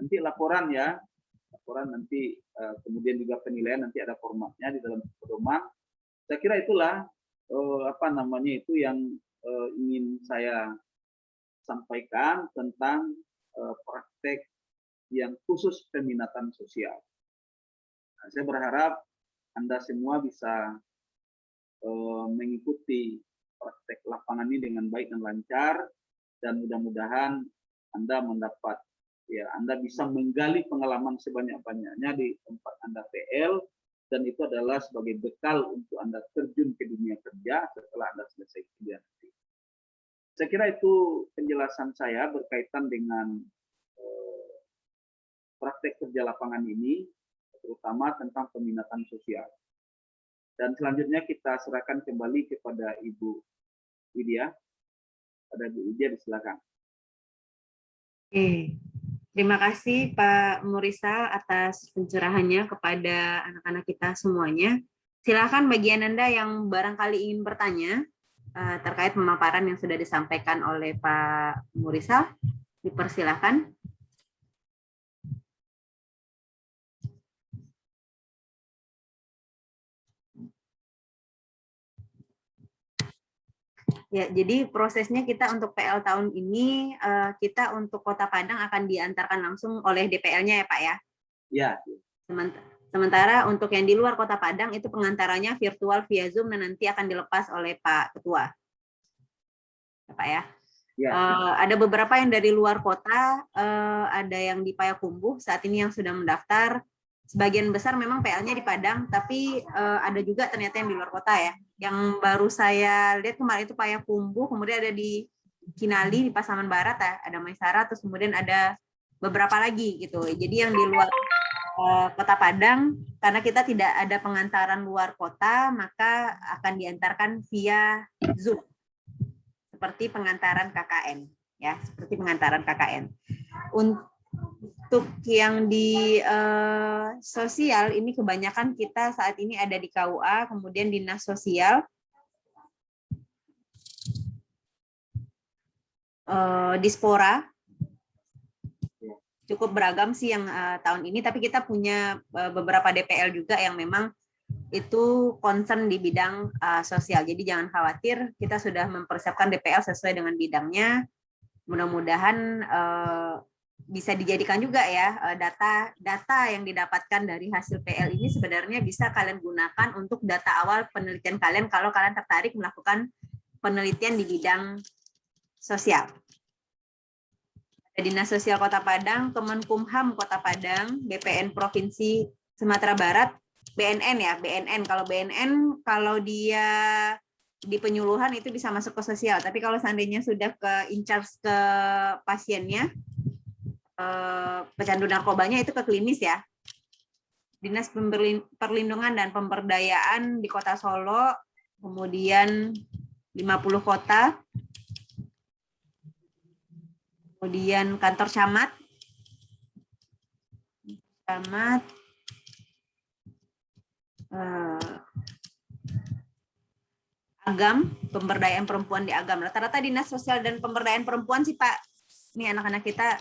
[SPEAKER 6] Nanti laporan ya. Laporan nanti kemudian juga penilaian nanti ada formatnya di dalam pedoman. Saya kira itulah itu yang ingin saya sampaikan tentang praktek yang khusus peminatan sosial. Nah, saya berharap Anda semua bisa mengikuti praktek lapangan ini dengan baik dan lancar, dan mudah-mudahan Anda mendapat Anda bisa menggali pengalaman sebanyak-banyaknya di tempat Anda PL, dan itu adalah sebagai bekal untuk Anda terjun ke dunia kerja setelah Anda selesai kuliah. Saya kira itu penjelasan saya berkaitan dengan praktek kerja lapangan ini, terutama tentang peminatan sosial. Dan selanjutnya kita serahkan kembali kepada Ibu Widya. Pada Ibu Widya, disilakan.
[SPEAKER 5] Terima kasih Pak Murisa atas pencerahannya kepada anak-anak kita semuanya. Silakan bagi Anda yang barangkali ingin bertanya terkait pemaparan yang sudah disampaikan oleh Pak Murisa, dipersilakan. Ya, jadi prosesnya kita untuk PL tahun ini, kita untuk Kota Padang akan diantarkan langsung oleh DPL-nya ya Pak ya?
[SPEAKER 6] Ya.
[SPEAKER 5] Sementara untuk yang di luar Kota Padang itu pengantarannya virtual via Zoom dan nanti akan dilepas oleh Pak Ketua. Ya Pak ya? Ya. Ada beberapa yang dari luar kota, ada yang di Payakumbuh saat ini yang sudah mendaftar. Sebagian besar memang PL-nya di Padang, tapi ada juga ternyata yang di luar kota ya. Yang baru saya lihat kemarin itu Payakumbuh, kemudian ada di Kinali, di Pasaman Barat ya, ada Maisara, terus kemudian ada beberapa lagi gitu. Jadi yang di luar Kota Padang, karena kita tidak ada pengantaran luar kota, maka akan diantarkan via Zoom, seperti pengantaran KKN ya, seperti pengantaran KKN. Untuk yang di sosial ini kebanyakan kita saat ini ada di KUA, kemudian Dinas Sosial, Dispora, cukup beragam sih yang tahun ini, tapi kita punya beberapa DPL juga yang memang itu concern di bidang sosial. Jadi jangan khawatir, kita sudah mempersiapkan DPL sesuai dengan bidangnya. Mudah-mudahan bisa dijadikan juga ya data yang didapatkan dari hasil PL ini sebenarnya bisa kalian gunakan untuk data awal penelitian kalian kalau kalian tertarik melakukan penelitian di bidang sosial. Dinas Sosial Kota Padang, Kemenkumham Kota Padang, BPN Provinsi Sumatera Barat, BNN ya, BNN. Kalau dia di penyuluhan itu bisa masuk ke sosial. Tapi kalau seandainya sudah ke in charge ke pasiennya, pecandu narkobanya itu ke klinis ya. Dinas Perlindungan dan Pemberdayaan di Kota Solo, kemudian 50 kota, kemudian kantor camat, Agam, pemberdayaan perempuan di Agam. Rata-rata Dinas Sosial dan Pemberdayaan Perempuan sih Pak, ini anak-anak kita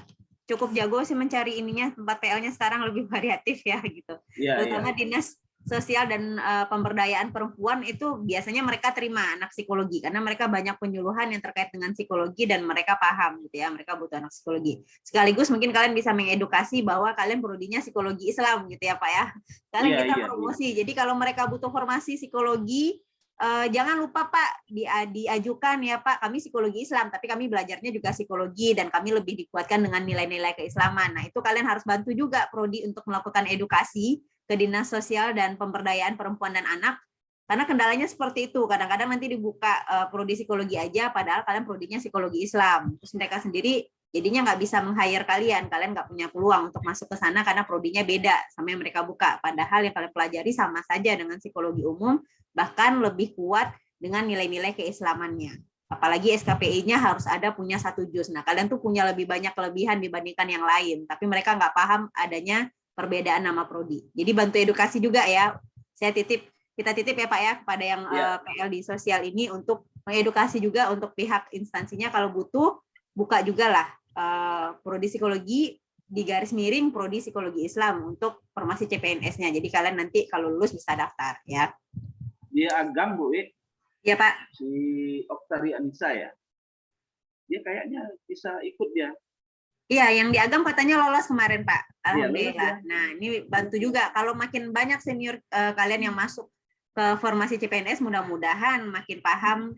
[SPEAKER 5] cukup jago sih mencari ininya, tempat PL-nya sekarang lebih variatif ya gitu. Terutama Dinas Sosial dan Pemberdayaan Perempuan itu biasanya mereka terima anak psikologi karena mereka banyak penyuluhan yang terkait dengan psikologi dan mereka paham gitu ya, mereka butuh anak psikologi. Sekaligus mungkin kalian bisa mengedukasi bahwa kalian prodinya psikologi Islam gitu ya Pak ya. Sekarang kita promosi. Jadi kalau mereka butuh formasi psikologi, jangan lupa Pak diajukan ya Pak, kami psikologi Islam tapi kami belajarnya juga psikologi dan kami lebih dikuatkan dengan nilai-nilai keislaman. Nah itu kalian harus bantu juga prodi untuk melakukan edukasi ke Dinas Sosial dan Pemberdayaan Perempuan dan Anak karena kendalanya seperti itu, kadang-kadang nanti dibuka prodi psikologi aja padahal kalian prodinya psikologi Islam, terus mereka sendiri jadinya nggak bisa meng-hire kalian nggak punya peluang untuk masuk ke sana karena prodinya beda sama yang mereka buka, padahal yang kalian pelajari sama saja dengan psikologi umum, bahkan lebih kuat dengan nilai-nilai keislamannya. Apalagi SKPI-nya harus ada punya 1 juz. Nah, kalian tuh punya lebih banyak kelebihan dibandingkan yang lain, tapi mereka nggak paham adanya perbedaan nama prodi. Jadi bantu edukasi juga ya. Kita titip ya Pak ya kepada yang PL di sosial ini untuk mengedukasi juga untuk pihak instansinya kalau butuh buka juga lah prodi psikologi di garis miring prodi psikologi Islam untuk formasi CPNS-nya. Jadi kalian nanti kalau lulus bisa daftar ya.
[SPEAKER 6] Dia Agam Bu.
[SPEAKER 5] Iya Pak.
[SPEAKER 6] Si Oktari Anissa ya. Dia kayaknya bisa ikut dia.
[SPEAKER 5] Iya, yang di Agam katanya lolos kemarin Pak. Alhamdulillah.
[SPEAKER 6] Ya.
[SPEAKER 5] Nah, ini bantu juga kalau makin banyak senior kalian yang masuk ke formasi CPNS, mudah-mudahan makin paham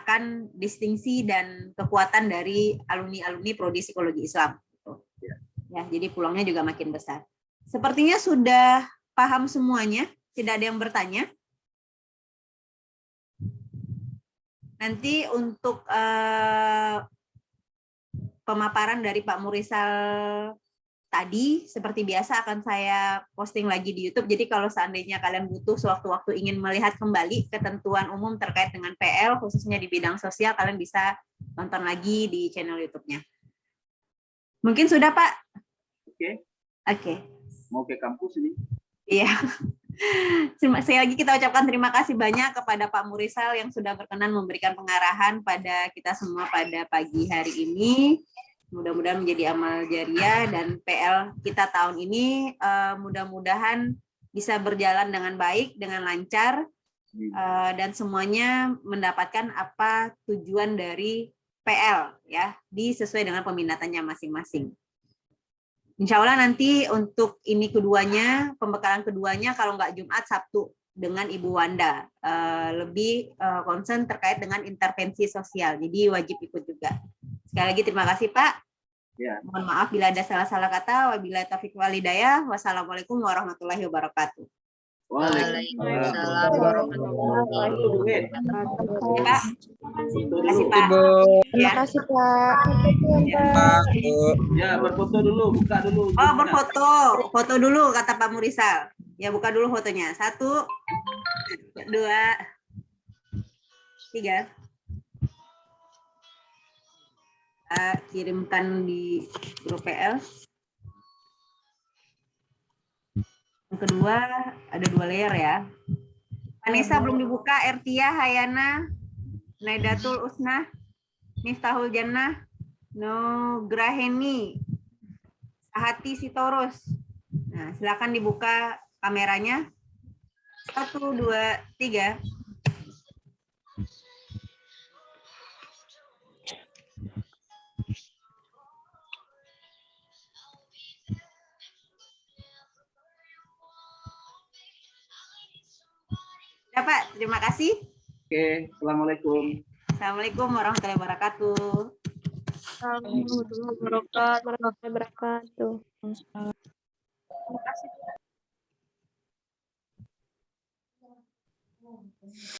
[SPEAKER 5] akan distingsi dan kekuatan dari alumni-alumni prodi psikologi Islam. Ya, jadi peluangnya juga makin besar. Sepertinya sudah paham semuanya, tidak ada yang bertanya. Nanti untuk pemaparan dari Pak Murisal tadi, seperti biasa akan saya posting lagi di YouTube. Jadi kalau seandainya kalian butuh sewaktu-waktu ingin melihat kembali ketentuan umum terkait dengan PL, khususnya di bidang sosial, kalian bisa nonton lagi di channel YouTube-nya. Mungkin sudah Pak? Oke.
[SPEAKER 6] Mau ke kampus ini?
[SPEAKER 5] Iya. Sekali lagi kita ucapkan terima kasih banyak kepada Pak Murisal yang sudah berkenan memberikan pengarahan pada kita semua pada pagi hari ini. Mudah-mudahan menjadi amal jariah dan PL kita tahun ini mudah-mudahan bisa berjalan dengan baik, dengan lancar, dan semuanya mendapatkan apa tujuan dari PL ya, sesuai dengan peminatannya masing-masing. Insya Allah nanti untuk ini keduanya, pembekalan keduanya kalau nggak Jumat, Sabtu dengan Ibu Wanda. Lebih concern terkait dengan intervensi sosial, jadi wajib ikut juga. Sekali lagi terima kasih Pak.
[SPEAKER 6] Ya.
[SPEAKER 5] Mohon maaf bila ada salah-salah kata. Wabillahi taufiq wal hidayah. Wassalamualaikum warahmatullahi wabarakatuh.
[SPEAKER 1] Waalaikumsalam warahmatullahi wabarakatuh.
[SPEAKER 5] Pak. Terima kasih Pak.
[SPEAKER 4] Terima kasih Pak.
[SPEAKER 6] Ya, berfoto dulu, buka dulu.
[SPEAKER 5] Oh, berfoto. Foto dulu kata Pak Murisal. Ya, buka dulu fotonya. 1, 2, 3. Kirimkan di grup PL. Yang kedua ada 2 layer ya. Vanessa belum dibuka, Ertia, Hayana, Naidatul Usnah, Miftahul Jannah, Nugraheni, Sahati Sitorus. Nah, silakan dibuka kameranya. 1, 2, 3. Ya Pak, terima kasih.
[SPEAKER 6] Oke, assalamualaikum.
[SPEAKER 5] Assalamualaikum warahmatullahi wabarakatuh.
[SPEAKER 1] Warahmatullahi wabarakatuh.
[SPEAKER 4] Terima kasih.